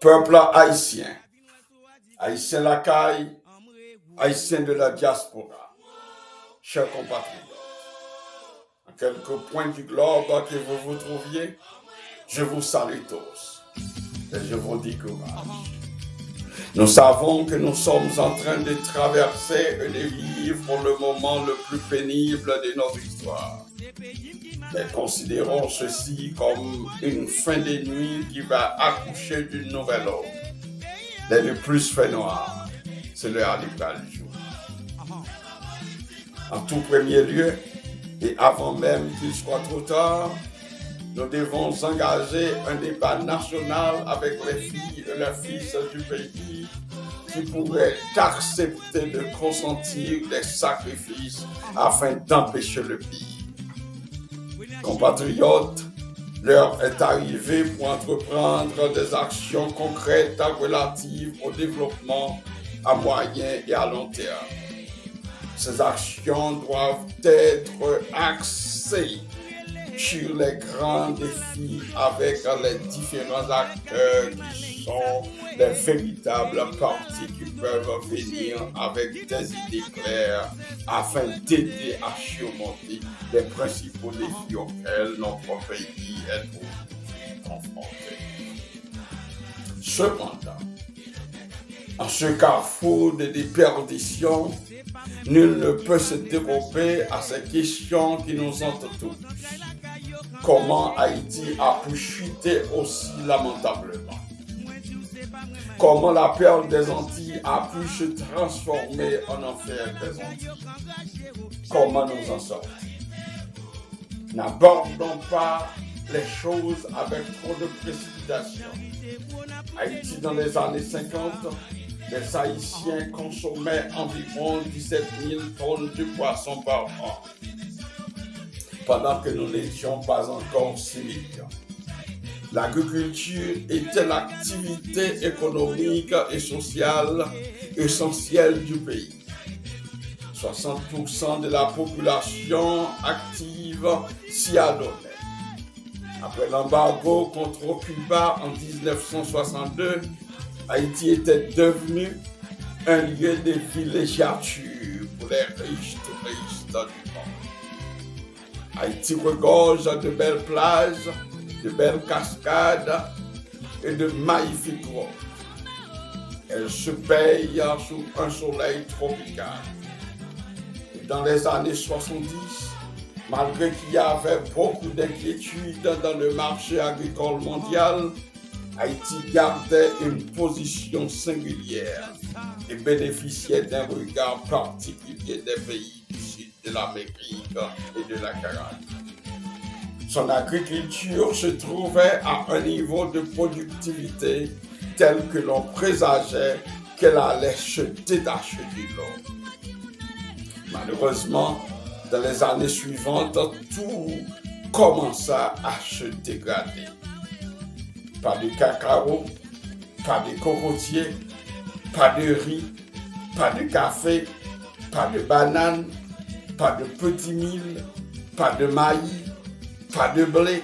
Peuple haïtien, haïtien lacaille, haïtien de la diaspora, chers compatriotes, à quelques points du globe que vous vous trouviez, je vous salue tous et je vous dis courage. Nous savons que nous sommes en train de traverser et de vivre le moment le plus pénible de notre histoire. Mais considérons ceci comme une fin de nuit qui va accoucher d'une nouvelle aube. Mais le plus fait noir, c'est le arrivera du jour. En tout premier lieu, et avant même qu'il soit trop tard, nous devons engager un débat national avec les filles et les fils du pays qui pourraient accepter de consentir des sacrifices afin d'empêcher le pire. Compatriotes, l'heure est arrivée pour entreprendre des actions concrètes relatives au développement à moyen et à long terme. Ces actions doivent être axées sur les grands défis avec les différents acteurs qui sont les véritables parties qui peuvent venir avec des idées claires afin d'aider à surmonter les principaux défis auxquels notre pays est aujourd'hui confronté. Cependant, en ce carrefour de déperdition, nul ne peut se dérober à ces questions qui nous hantent tous. Comment Haïti a pu chuter aussi lamentablement? Comment la perle des Antilles a pu se transformer en enfer des Antilles? Comment nous en sortir? N'abordons pas les choses avec trop de précipitation. Haïti, dans les années 50, les Haïtiens consommaient environ 17 000 tonnes de poissons par an, pendant que nous n'étions pas encore 6 millions. L'agriculture était l'activité économique et sociale essentielle du pays. 60% de la population active s'y adonnait. Après l'embargo contre Cuba en 1962, Haïti était devenu un lieu de villégiature pour les riches touristes du monde. Haïti regorge de belles plages, de belles cascades et de magnifiques grottes. Elle se paye sous un soleil tropical. Et dans les années 70, malgré qu'il y avait beaucoup d'inquiétudes dans le marché agricole mondial, Haïti gardait une position singulière et bénéficiait d'un regard particulier des pays du sud de l'Amérique et de la Caraïbe. Son agriculture se trouvait à un niveau de productivité tel que l'on présageait qu'elle allait se détacher du lot. Malheureusement, dans les années suivantes, tout commença à se dégrader. Pas de cacao, pas de cocotier, pas de riz, pas de café, pas de bananes, pas de petits milles, pas de maïs, pas de blé,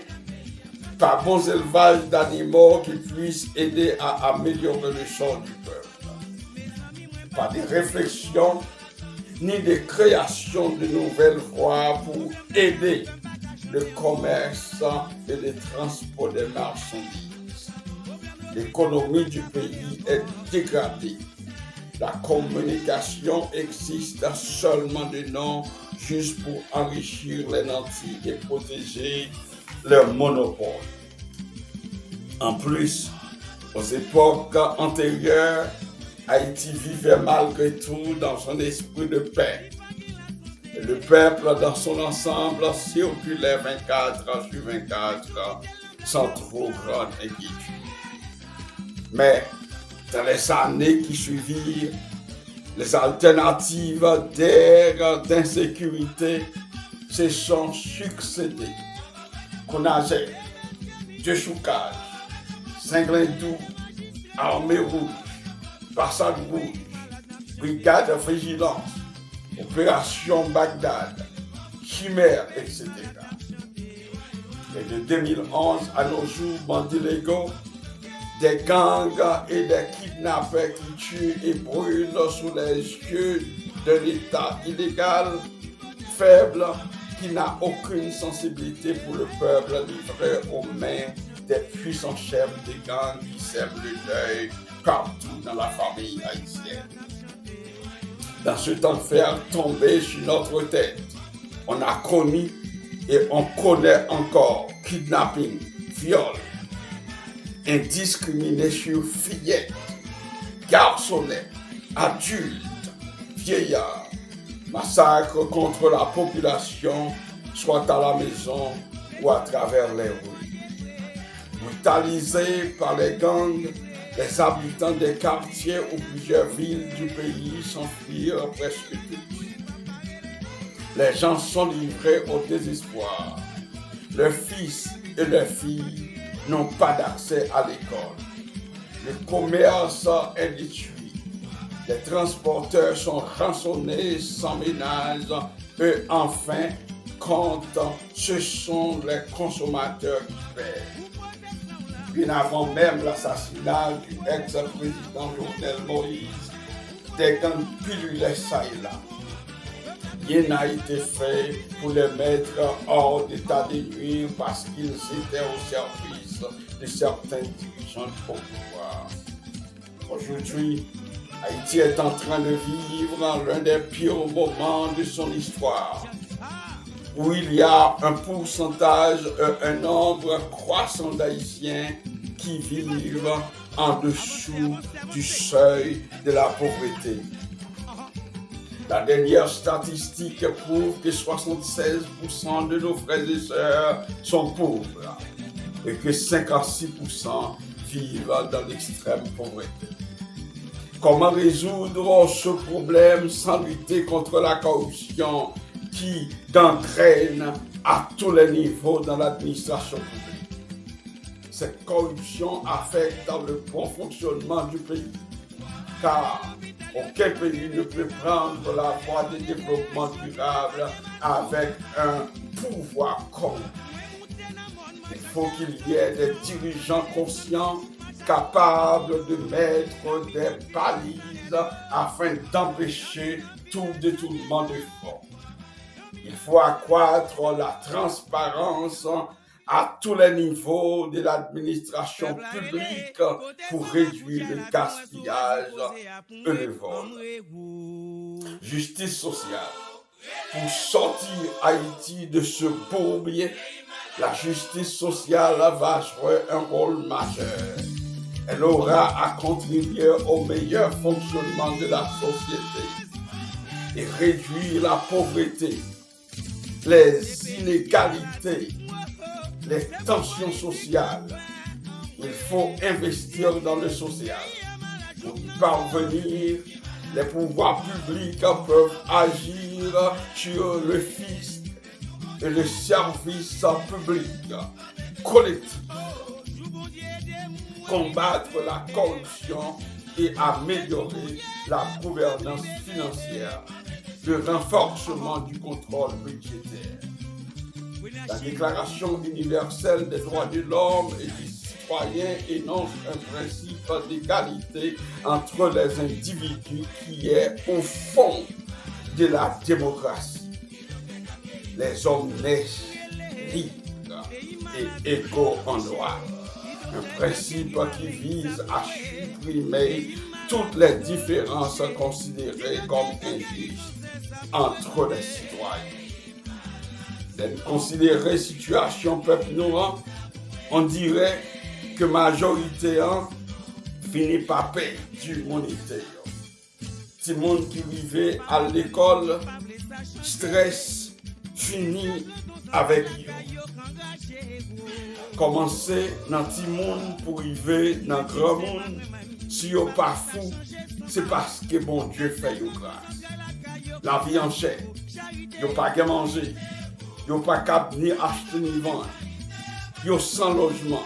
pas bons élevages d'animaux qui puissent aider à améliorer le sort du peuple. Pas de réflexion ni de création de nouvelles voies pour aider le commerce et le transport des marchandises. L'économie du pays est dégradée. La communication existe seulement de nom, juste pour enrichir les nantis et protéger leur monopole. En plus, aux époques antérieures, Haïti vivait malgré tout dans un esprit de paix. Et le peuple dans son ensemble circulait 24 sur 24 sans trop grande inquiétude. Mais dans les années qui suivirent, les alternatives d'ère d'insécurité se sont succédées. Conagé, Dechoucage, Saint-Glindou, Armée rouge, Passade rouge, Brigade vigilance, Opération Bagdad, Chimère, etc. Et de 2011 à nos jours, bandits légaux des gangs et des kidnappeurs qui tuent et brûlent sous les yeux de l'État illégal, faible, qui n'a aucune sensibilité pour le peuple, livré aux mains des puissants chefs des gangs qui sèment le deuil partout dans la famille haïtienne. Dans ce temps de fer tombé sur notre tête, on a connu et on connaît encore kidnapping, viol, indiscrimination fillettes, garçonnettes, adultes, vieillards, massacre contre la population, soit à la maison ou à travers les rues. Brutalisés par les gangs, les habitants des quartiers ou plusieurs villes du pays s'enfuirent presque tous. Les gens sont livrés au désespoir. Leurs fils et leurs filles n'ont pas d'accès à l'école. Le commerce est détruit. Les transporteurs sont rançonnés sans ménage. Et enfin, quand ce sont les consommateurs qui paient. Bien avant même l'assassinat du ex-président Jovenel Moïse, des gangs pullulaient ça et là. Rien n'a été fait pour les mettre hors d'état de nuire parce qu'ils étaient au service de certains dirigeants au pouvoir. Aujourd'hui, Haïti est en train de vivre l'un des pires moments de son histoire, où il y a un pourcentage, un nombre croissant d'Haïtiens qui vivent en dessous du seuil de la pauvreté. La dernière statistique prouve que 76% de nos frères et sœurs sont pauvres et que 56% vivent dans l'extrême pauvreté. Comment résoudre ce problème sans lutter contre la corruption qui entraîne à tous les niveaux dans l'administration publique? Cette corruption affecte le bon fonctionnement du pays, car aucun pays ne peut prendre la voie du développement durable avec un pouvoir corrompu. Il faut qu'il y ait des dirigeants conscients, capables de mettre des balises afin d'empêcher tout détournement de fonds. Il faut accroître la transparence à tous les niveaux de l'administration publique pour réduire le gaspillage et le vol. Justice sociale. Pour sortir Haïti de ce bourbier, la justice sociale va jouer un rôle majeur. Elle aura à contribuer au meilleur fonctionnement de la société et réduire la pauvreté, les inégalités, les tensions sociales. Il faut investir dans le social. Pour y parvenir, les pouvoirs publics peuvent agir sur le fisc et le service public collectif, combattre la corruption et améliorer la gouvernance financière, le renforcement du contrôle budgétaire. La Déclaration universelle des droits de l'homme et du citoyen énonce un principe d'égalité entre les individus qui est au fond de la démocratie. Les hommes naissent libres et égaux en droit. Un principe qui vise à supprimer toutes les différences considérées comme injustes entre les citoyens. Dans considérer situation peuple noir, on dirait que majorité finit par payer du monétaire. Tout le monde qui vivait à l'école, stress, finit avec eux. Commencer dans petit monde pour arriver dans grand monde, si vous pas fou, c'est parce que bon Dieu fait vous grâce. La vie en chair, vous pas qu'à manger, vous pas qu'à ni acheter ni vendre, vous sans logement.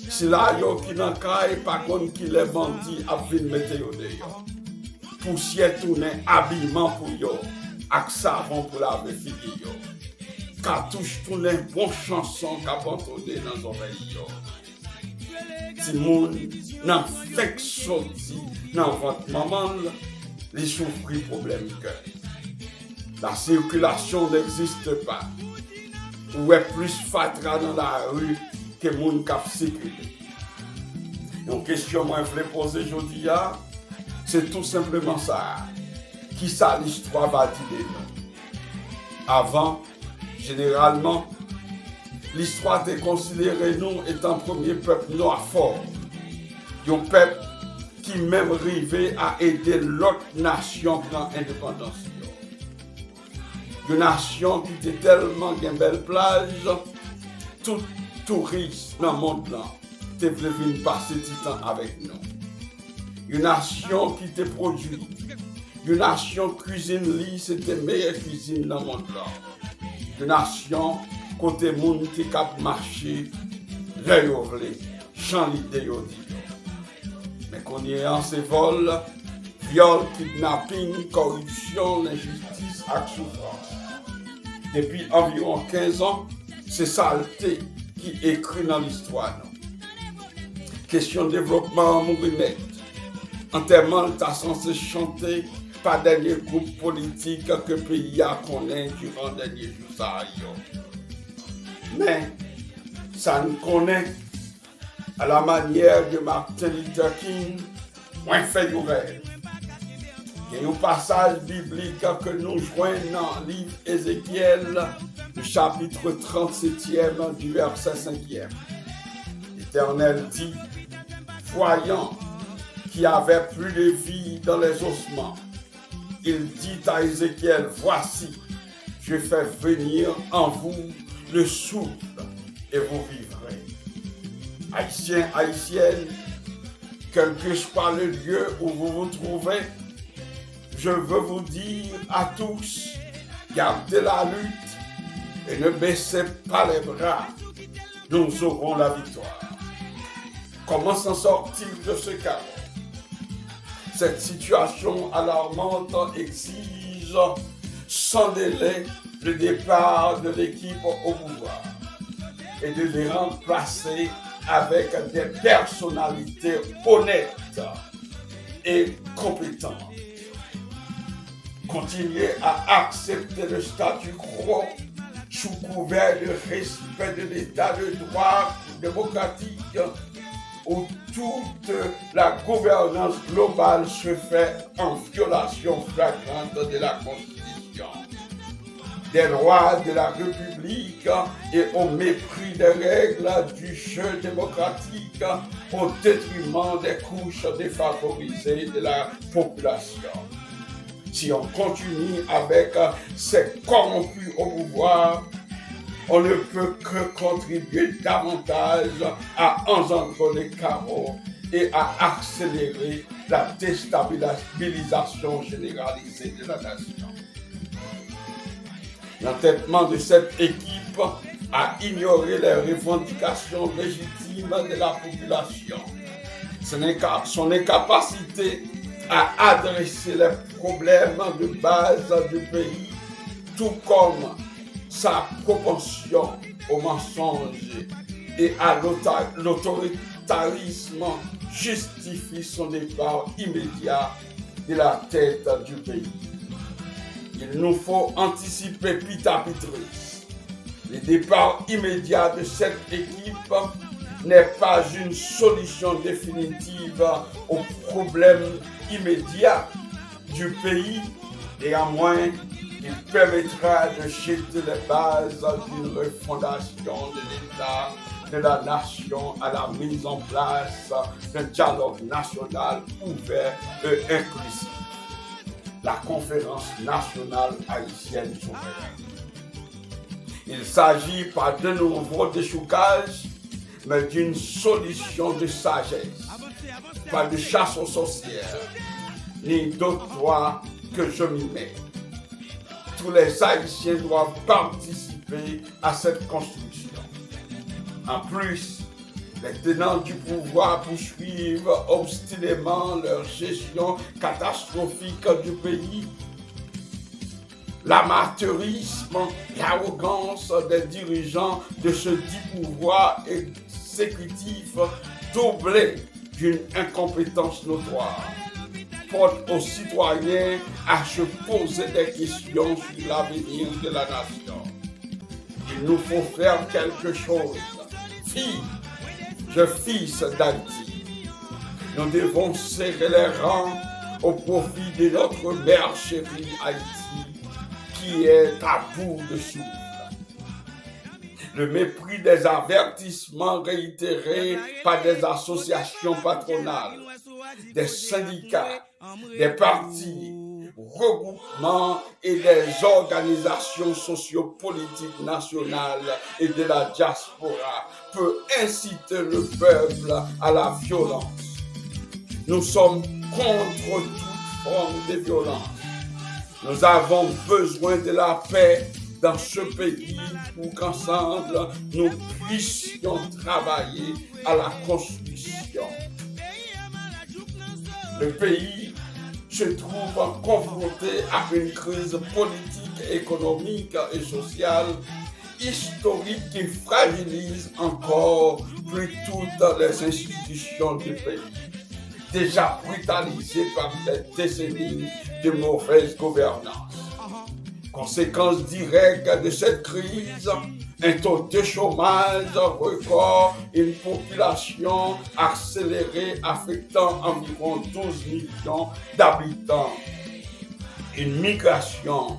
C'est là qui n'ont pas contre qui les bandits à venir mettre dehors. Poussière tourner habillement pour eux, avec savon pour laver figure. Cartouche tourner bon chanson qu'a abandonné dans les oreilles. si moun nan fek sorti nan votre maman, li souffri problème cœur. La circulation n'existe pas. Ou est plus fatra dans la rue que moun kap circuler. Une question que je voulais poser aujourd'hui, c'est tout simplement ça. Qui ça l'histoire va dire de nous? Avant, généralement, l'histoire était considérée nous étant premier peuple noir fort. Un peuple qui même arrivait à aider l'autre nation prendre indépendance. Une nation qui était tellement une belle plage, tout touriste dans le monde là, te voulait venir passer du temps avec nous. Une nation qui te produit, une nation cuisine li, c'était meilleure cuisine dans le monde là. Une nation côté monde qui cap marcher, l'œil au blé, champ l'idée au dit. Mais qu'on y est en ces vols, viol, kidnapping, corruption, injustice et souffrance. Depuis environ 15 ans, c'est saleté qui est écrit dans l'histoire. Question de développement mourinette. Enterrement, t'as censé chanter par dernier groupe politique que le pays a connu durant les derniers jours. Mais ça nous connaît à la manière de Martin Luther King, moins fait du rêve. Il y a un passage biblique que nous joignons dans le livre Ézéchiel, le chapitre 37e du verset 5e. L'Éternel dit, voyant qu'il n'y avait plus de vie dans les ossements, il dit à Ézéchiel, voici, je fais venir en vous le souffle et vous vivrez. Haïtiens, haïtiennes, quel que soit le lieu où vous vous trouvez, je veux vous dire à tous, gardez la lutte et ne baissez pas les bras. Nous aurons la victoire. Comment s'en sortir de ce chaos? Cette situation alarmante exige sans délai le départ de l'équipe au pouvoir et de les remplacer avec des personnalités honnêtes et compétentes. Continuer à accepter le statu quo sous couvert de respect de l'état de droit démocratique où toute la gouvernance globale se fait en violation flagrante de la Constitution, des lois de la République et au mépris des règles du jeu démocratique au détriment des couches défavorisées de la population. Si on continue avec ces corrompus au pouvoir, on ne peut que contribuer davantage à engendrer les chaos et à accélérer la déstabilisation généralisée de la nation. L'entêtement de cette équipe a ignoré les revendications légitimes de la population. Son incapacité à adresser les problèmes de base du pays, tout comme sa propension au mensonge et à l'autoritarisme justifie son départ immédiat de la tête du pays. Il nous faut anticiper Pita-Pitris. Le départ immédiat de cette équipe n'est pas une solution définitive aux problèmes immédiats du pays, et à moins il permettra de jeter les bases d'une refondation de l'État, de la nation à la mise en place d'un dialogue national ouvert et inclusif. La conférence nationale haïtienne souveraine. Il s'agit pas d'un nouveau déchoucage, mais d'une solution de sagesse, pas de chasse aux sorcières, ni d'octroi que je m'y mets. Tous les Haïtiens doivent participer à cette construction. En plus, les tenants du pouvoir poursuivent obstinément leur gestion catastrophique du pays. L'amateurisme, l'arrogance des dirigeants de ce dit pouvoir exécutif doublée d'une incompétence notoire, porte aux citoyens à se poser des questions sur l'avenir de la nation. Il nous faut faire quelque chose. Fils d'Haïti, nous devons serrer les rangs au profit de notre mère chérie Haïti, qui est à bout de souffle. Le mépris des avertissements réitérés par des associations patronales, des syndicats, des partis, regroupements et des organisations sociopolitiques nationales et de la diaspora peut inciter le peuple à la violence. Nous sommes contre toute forme de violence. Nous avons besoin de la paix dans ce pays pour qu'ensemble nous puissions travailler à la construction. Le pays se trouve confronté à une crise politique, économique et sociale historique qui fragilise encore plus toutes les institutions du pays, déjà brutalisées par des décennies de mauvaise gouvernance. Conséquence directe de cette crise, un taux de chômage record, une population accélérée affectant environ 12 millions d'habitants, une migration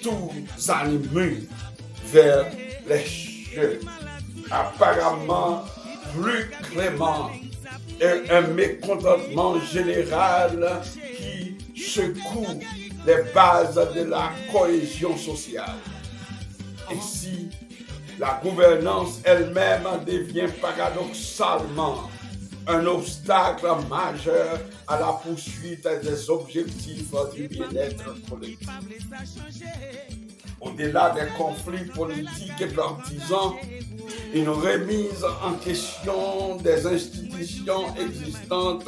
tous animés vers les cieux, apparemment plus clément, et un mécontentement général qui secoue les bases de la cohésion sociale. Ainsi, la gouvernance elle-même devient paradoxalement un obstacle majeur à la poursuite des objectifs du bien-être collectif. Au-delà des conflits politiques et partisans, une remise en question des institutions existantes,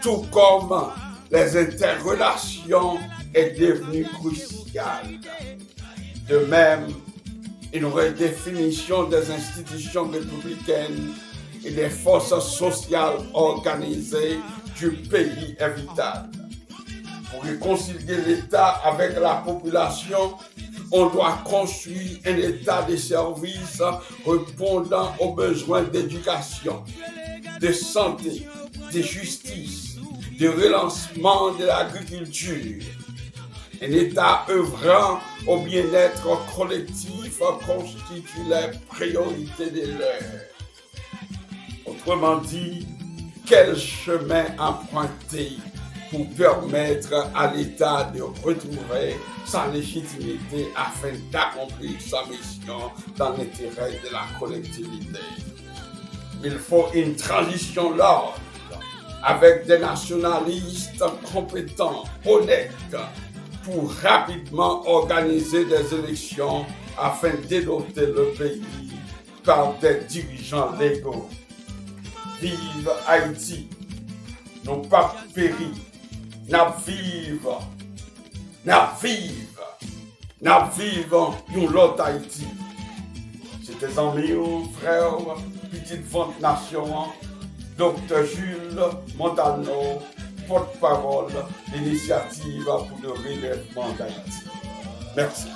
tout comme les interrelations, est devenue cruciale. De même, une redéfinition des institutions républicaines et des forces sociales organisées du pays est vitale. Pour réconcilier l'État avec la population, on doit construire un État de services répondant aux besoins d'éducation, de santé, de justice, de relancement de l'agriculture. Un État œuvrant au bien-être collectif constitue la priorité de l'heure. Autrement dit, quel chemin emprunter pour permettre à l'État de retrouver sa légitimité afin d'accomplir sa mission dans l'intérêt de la collectivité. Il faut une transition large avec des nationalistes compétents, honnêtes, pour rapidement organiser des élections afin d'édoter le pays par des dirigeants légaux. Vive Haïti, non pas péri, n'a vive nous l'autre Haïti. C'était amis, frère, petite vente nation, Dr. Jules Montano, porte-parole, l'initiative pour le relèvement d'Haïti. Merci.